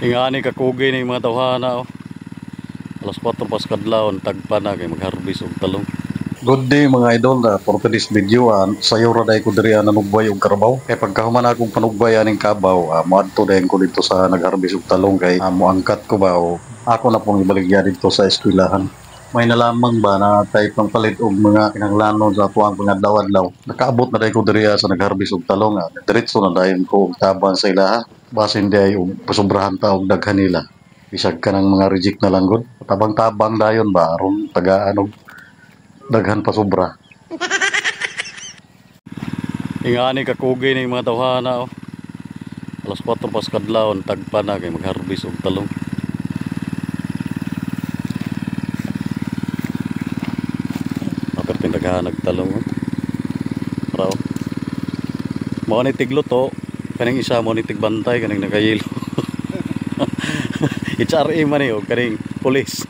Ingani kakugay na yung mga tawhana oh. Alas 4 pas kadlawon tagpa na kay mag-harvest og talong. Good day mga idol, for today's video, sayo ra day ko diri nanubay og karabaw. Kay pagkahuman akong panugbay aning kabaw, moadto dayon ko dito sa nagharvest og talong kay moangkat ko ba o ako na pong ibaligya dito sa eskwelahan. May nalamang ba na type ng palit og mga kinahanglanon sa tuwang pangadlaw-adlaw. Nakaabot na day ko diri sa nagharvest og talong, diretso na dayon ko og taban sa ilaha. Basin day og pasobrahan ta og daghan nila. Bisag ka ng mga reject na lang gud. Tabang-tabang dayon ba aron tagaan og daghan pa sobra. Ingani kakugay na yung mga tawhana oh. Alas 4 pas kadlawon tagpa na kay mag-harvest og talong. Apertin daghan nagtalong oh. Para oh. Mao ni tiglot oh. Kaning isa mo ni tigbantay kaning nakayelo. HRA man eh, kaning police.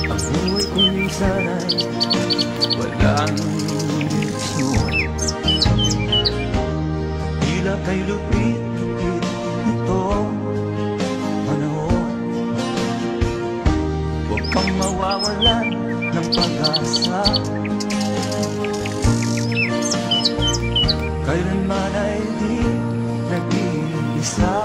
Ang buhay ko minsan'y walang mismo. Tila kay lupit-lupit itong panahon. Huwag kang mawawalan ng pag-asa. Kailanman ay di nag-iisa.